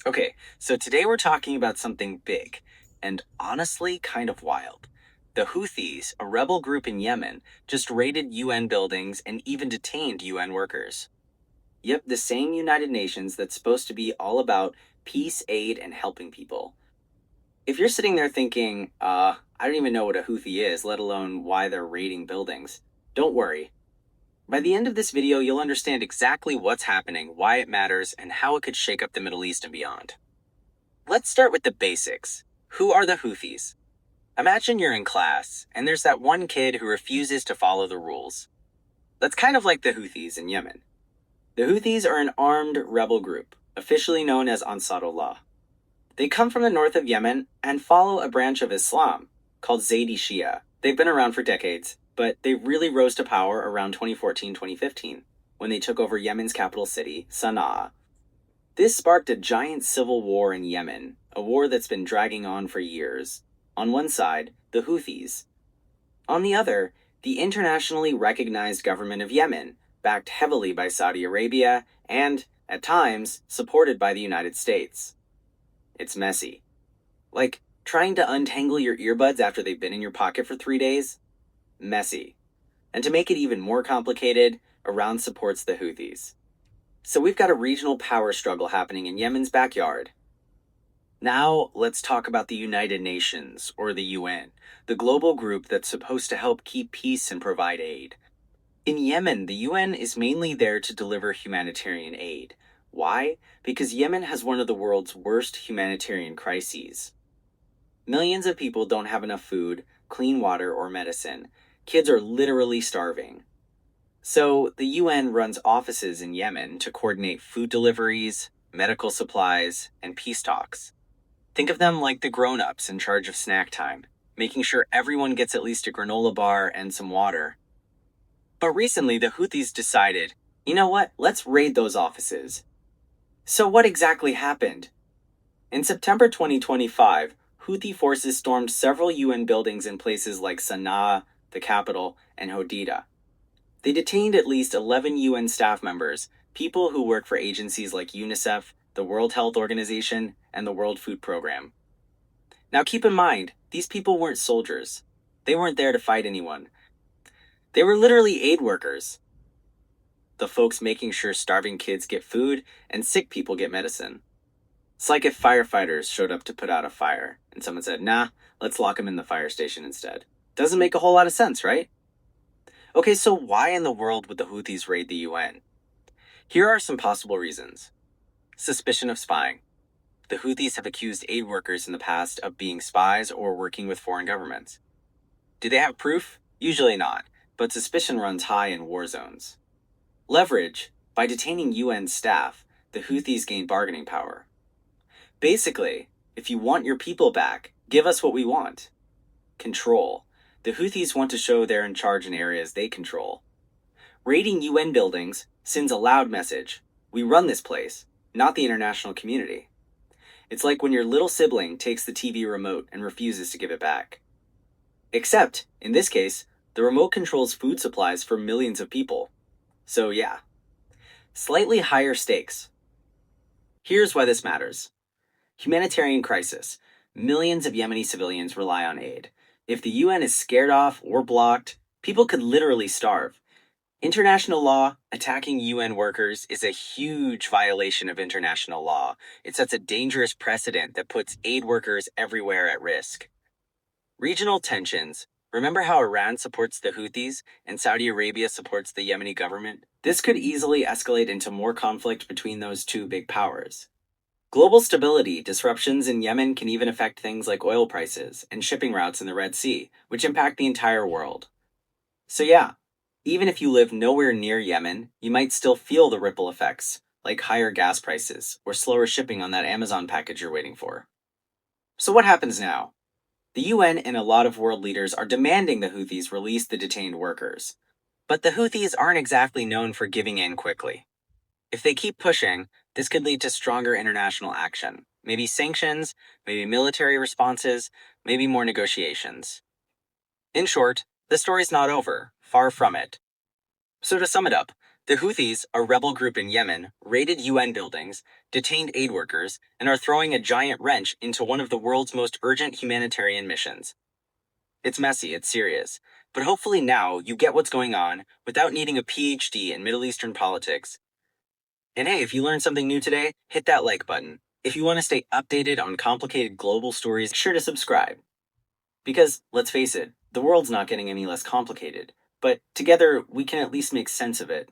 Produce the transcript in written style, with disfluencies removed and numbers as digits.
Okay, so today we're talking about something big and honestly kind of wild. The Houthis, a rebel group in Yemen, just raided UN buildings and even detained UN workers. Yep, the same United Nations that's supposed to be all about peace, aid, and helping people. If you're sitting there thinking, I don't even know what a Houthi is, let alone why they're raiding buildings, don't worry. By the end of this video, you'll understand exactly what's happening, why it matters, and how it could shake up the Middle East and beyond. Let's start with the basics. Who are the Houthis? Imagine you're in class, and there's that one kid who refuses to follow the rules. That's kind of like the Houthis in Yemen. The Houthis are an armed rebel group, officially known as Ansarullah. They come from the north of Yemen and follow a branch of Islam called Zaydi Shia. They've been around for decades, but they really rose to power around 2014-2015 when they took over Yemen's capital city, Sana'a. This sparked a giant civil war in Yemen, a war that's been dragging on for years. On one side, the Houthis. On the other, the internationally recognized government of Yemen, backed heavily by Saudi Arabia and, at times, supported by the United States. It's messy. Like trying to untangle your earbuds after they've been in your pocket for 3 days? Messy. And to make it even more complicated, Iran supports the Houthis. So we've got a regional power struggle happening in Yemen's backyard. Now, let's talk about the United Nations, or the UN, the global group that's supposed to help keep peace and provide aid. In Yemen, the UN is mainly there to deliver humanitarian aid. Why? Because Yemen has one of the world's worst humanitarian crises. Millions of people don't have enough food, clean water, or medicine. Kids are literally starving. So, the UN runs offices in Yemen to coordinate food deliveries, medical supplies, and peace talks. Think of them like the grown ups in charge of snack time, making sure everyone gets at least a granola bar and some water. But recently, the Houthis decided, you know what, let's raid those offices. So, what exactly happened? In September 2025, Houthi forces stormed several UN buildings in places like Sana'a, the capital, and Hodeidah. They detained at least 11 UN staff members, people who work for agencies like UNICEF, the World Health Organization, and the World Food Program. Now keep in mind, these people weren't soldiers. They weren't there to fight anyone. They were literally aid workers. The folks making sure starving kids get food and sick people get medicine. It's like if firefighters showed up to put out a fire and someone said, nah, let's lock them in the fire station instead. Doesn't make a whole lot of sense, right? Okay, so why in the world would the Houthis raid the UN? Here are some possible reasons. Suspicion of spying. The Houthis have accused aid workers in the past of being spies or working with foreign governments. Do they have proof? Usually not, but suspicion runs high in war zones. Leverage. By detaining UN staff, the Houthis gain bargaining power. Basically, if you want your people back, give us what we want. Control. The Houthis want to show they're in charge in areas they control. Raiding UN buildings sends a loud message. We run this place, not the international community. It's like when your little sibling takes the TV remote and refuses to give it back. Except, in this case, the remote controls food supplies for millions of people. So yeah. Slightly higher stakes. Here's why this matters. Humanitarian crisis. Millions of Yemeni civilians rely on aid. If the UN is scared off or blocked, people could literally starve. International law attacking UN workers is a huge violation of international law. It sets a dangerous precedent that puts aid workers everywhere at risk. Regional tensions. Remember how Iran supports the Houthis and Saudi Arabia supports the Yemeni government? This could easily escalate into more conflict between those two big powers. Global stability disruptions in Yemen can even affect things like oil prices and shipping routes in the Red Sea, which impact the entire world. So yeah, even if you live nowhere near Yemen, you might still feel the ripple effects, like higher gas prices or slower shipping on that Amazon package you're waiting for. So what happens now? The UN and a lot of world leaders are demanding the Houthis release the detained workers. But the Houthis aren't exactly known for giving in quickly. If they keep pushing, this could lead to stronger international action. Maybe sanctions, maybe military responses, maybe more negotiations. In short, the story's not over, far from it. So to sum it up, The Houthis, a rebel group in Yemen, raided UN buildings, detained aid workers, and are throwing a giant wrench into one of the world's most urgent humanitarian missions. It's messy, it's serious, but hopefully now you get what's going on without needing a PhD in Middle Eastern politics. And hey, if you learned something new today, hit that like button. If you want to stay updated on complicated global stories, be sure to subscribe. Because, let's face it, the world's not getting any less complicated, but together we can at least make sense of it.